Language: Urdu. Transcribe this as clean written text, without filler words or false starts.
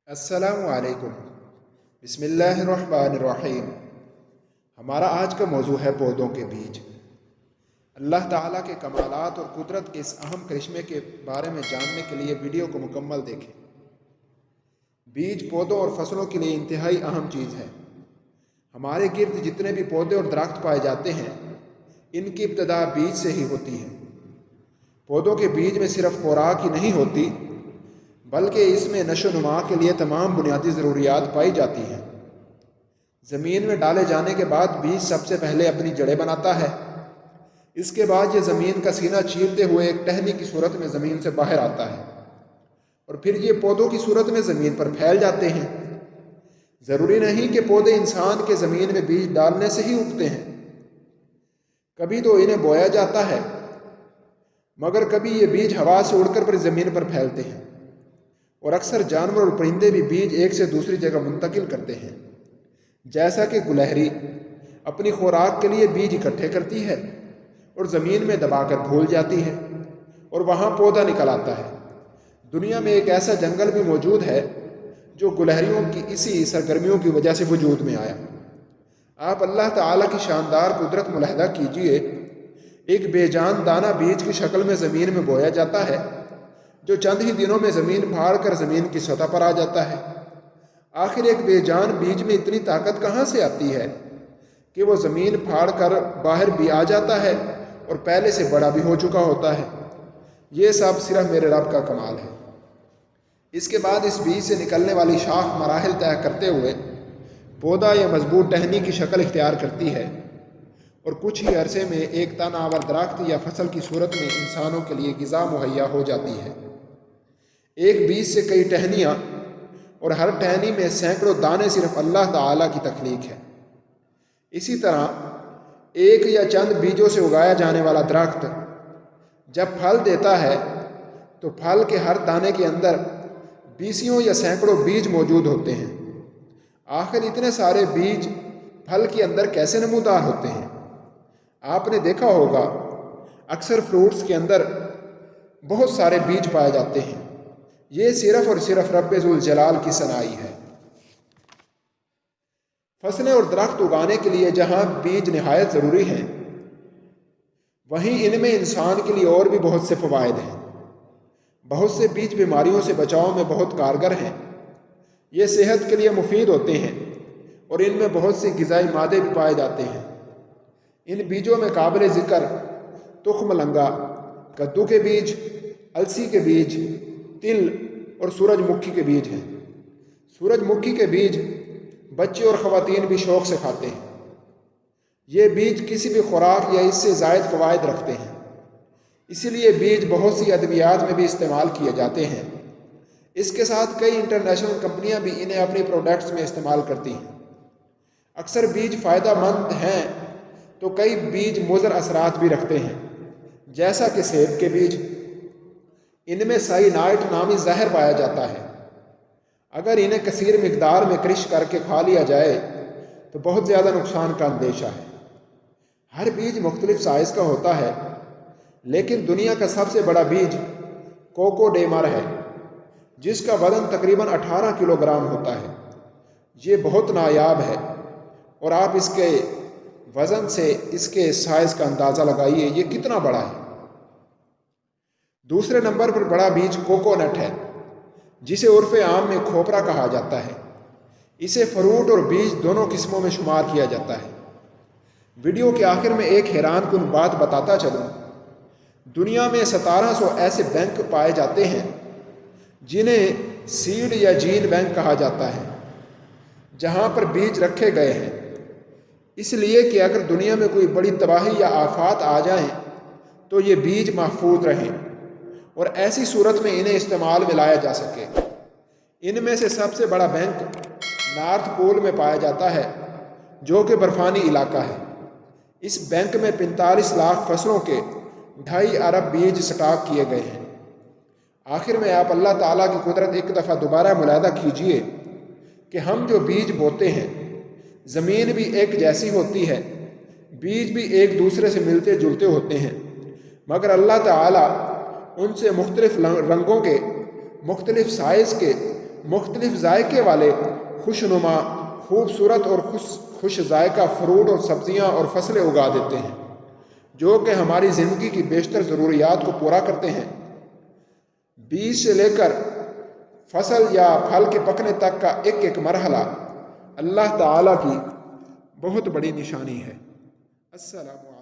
السلام علیکم۔ بسم اللہ الرحمن الرحیم۔ ہمارا آج کا موضوع ہے پودوں کے بیج۔ اللہ تعالیٰ کے کمالات اور قدرت کے اس اہم کرشمے کے بارے میں جاننے کے لیے ویڈیو کو مکمل دیکھیں۔ بیج پودوں اور فصلوں کے لیے انتہائی اہم چیز ہے۔ ہمارے گرد جتنے بھی پودے اور درخت پائے جاتے ہیں ان کی ابتدا بیج سے ہی ہوتی ہے۔ پودوں کے بیج میں صرف خوراک ہی نہیں ہوتی بلکہ اس میں نشو و نما کے لیے تمام بنیادی ضروریات پائی جاتی ہیں۔ زمین میں ڈالے جانے کے بعد بیج سب سے پہلے اپنی جڑیں بناتا ہے۔ اس کے بعد یہ زمین کا سینہ چیرتے ہوئے ایک ٹہنی کی صورت میں زمین سے باہر آتا ہے اور پھر یہ پودوں کی صورت میں زمین پر پھیل جاتے ہیں۔ ضروری نہیں کہ پودے انسان کے زمین میں بیج ڈالنے سے ہی اگتے ہیں۔ کبھی تو انہیں بویا جاتا ہے مگر کبھی یہ بیج ہوا سے اڑ کر زمین پر پھیلتے ہیں، اور اکثر جانور اور پرندے بھی بیج ایک سے دوسری جگہ منتقل کرتے ہیں۔ جیسا کہ گلہری اپنی خوراک کے لیے بیج اکٹھے کرتی ہے اور زمین میں دبا کر بھول جاتی ہے اور وہاں پودا نکل آتا ہے۔ دنیا میں ایک ایسا جنگل بھی موجود ہے جو گلہریوں کی اسی سرگرمیوں کی وجہ سے وجود میں آیا۔ آپ اللہ تعالیٰ کی شاندار قدرت ملاحظہ کیجئے۔ ایک بے جان دانہ بیج کی شکل میں زمین میں بویا جاتا ہے جو چند ہی دنوں میں زمین پھاڑ کر زمین کی سطح پر آ جاتا ہے۔ آخر ایک بے جان بیج میں اتنی طاقت کہاں سے آتی ہے کہ وہ زمین پھاڑ کر باہر بھی آ جاتا ہے اور پہلے سے بڑا بھی ہو چکا ہوتا ہے؟ یہ سب صرف میرے رب کا کمال ہے۔ اس کے بعد اس بیج سے نکلنے والی شاخ مراحل طے کرتے ہوئے پودا یا مضبوط ٹہنی کی شکل اختیار کرتی ہے اور کچھ ہی عرصے میں ایک تن آور درخت یا فصل کی صورت میں انسانوں کے لیے غذا مہیا ہو جاتی ہے۔ ایک بیج سے کئی ٹہنیاں اور ہر ٹہنی میں سینکڑوں دانے صرف اللہ تعالیٰ کی تخلیق ہے۔ اسی طرح ایک یا چند بیجوں سے اگایا جانے والا درخت جب پھل دیتا ہے تو پھل کے ہر دانے کے اندر بیسیوں یا سینکڑوں بیج موجود ہوتے ہیں۔ آخر اتنے سارے بیج پھل کے اندر کیسے نمودار ہوتے ہیں؟ آپ نے دیکھا ہوگا اکثر فروٹس کے اندر بہت سارے بیج پائے جاتے ہیں۔ یہ صرف اور صرف رب ذوالجلال کی صنائی ہے۔ فصلیں اور درخت اگانے کے لیے جہاں بیج نہایت ضروری ہیں وہیں ان میں انسان کے لیے اور بھی بہت سے فوائد ہیں۔ بہت سے بیج بیماریوں سے بچاؤ میں بہت کارگر ہیں۔ یہ صحت کے لیے مفید ہوتے ہیں اور ان میں بہت سے غذائی مادے بھی پائے جاتے ہیں۔ ان بیجوں میں قابل ذکر تخم لنگا، کدو کے بیج، السی کے بیج، تل اور سورج مکھی کے بیج ہیں۔ سورج مکھی کے بیج بچے اور خواتین بھی شوق سے کھاتے ہیں۔ یہ بیج کسی بھی خوراک یا اس سے زائد فوائد رکھتے ہیں، اسی لیے بیج بہت سی ادویات میں بھی استعمال کیے جاتے ہیں۔ اس کے ساتھ کئی انٹرنیشنل کمپنیاں بھی انہیں اپنی پروڈکٹس میں استعمال کرتی ہیں۔ اکثر بیج فائدہ مند ہیں تو کئی بیج مضر اثرات بھی رکھتے ہیں، جیسا کہ سیب کے بیج۔ ان میں سائنائڈ نامی زہر پایا جاتا ہے۔ اگر انہیں کثیر مقدار میں کرش کر کے کھا لیا جائے تو بہت زیادہ نقصان کا اندیشہ ہے۔ ہر بیج مختلف سائز کا ہوتا ہے، لیکن دنیا کا سب سے بڑا بیج کوکو ڈیمر ہے جس کا وزن تقریباً 18 کلو گرام ہوتا ہے۔ یہ بہت نایاب ہے اور آپ اس کے وزن سے اس کے سائز کا اندازہ لگائیے یہ کتنا بڑا ہے۔ دوسرے نمبر پر بڑا بیج کوکونٹ ہے جسے عرف عام میں کھوپرا کہا جاتا ہے۔ اسے فروٹ اور بیج دونوں قسموں میں شمار کیا جاتا ہے۔ ویڈیو کے آخر میں ایک حیران کن بات بتاتا چلوں۔ دنیا میں 1700 ایسے بینک پائے جاتے ہیں جنہیں سیڈ یا جین بینک کہا جاتا ہے، جہاں پر بیج رکھے گئے ہیں، اس لیے کہ اگر دنیا میں کوئی بڑی تباہی یا آفات آ جائیں تو یہ بیج محفوظ رہیں اور ایسی صورت میں انہیں استعمال میں لایا جا سکے۔ ان میں سے سب سے بڑا بینک نارتھ پول میں پایا جاتا ہے جو کہ برفانی علاقہ ہے۔ اس بینک میں 45 لاکھ فصلوں کے 2.5 ارب بیج سٹاک کیے گئے ہیں۔ آخر میں آپ اللہ تعالیٰ کی قدرت ایک دفعہ دوبارہ ملاحظہ کیجئے کہ ہم جو بیج بوتے ہیں زمین بھی ایک جیسی ہوتی ہے، بیج بھی ایک دوسرے سے ملتے جلتے ہوتے ہیں، مگر اللہ تعالیٰ ان سے مختلف رنگوں کے، مختلف سائز کے مختلف ذائقے والے خوشنما خوبصورت اور خوش ذائقہ فروٹ اور سبزیاں اور فصلیں اگا دیتے ہیں جو کہ ہماری زندگی کی بیشتر ضروریات کو پورا کرتے ہیں۔ بیج سے لے کر فصل یا پھل کے پکنے تک کا ایک ایک مرحلہ اللہ تعالیٰ کی بہت بڑی نشانی ہے۔ السلام علیکم۔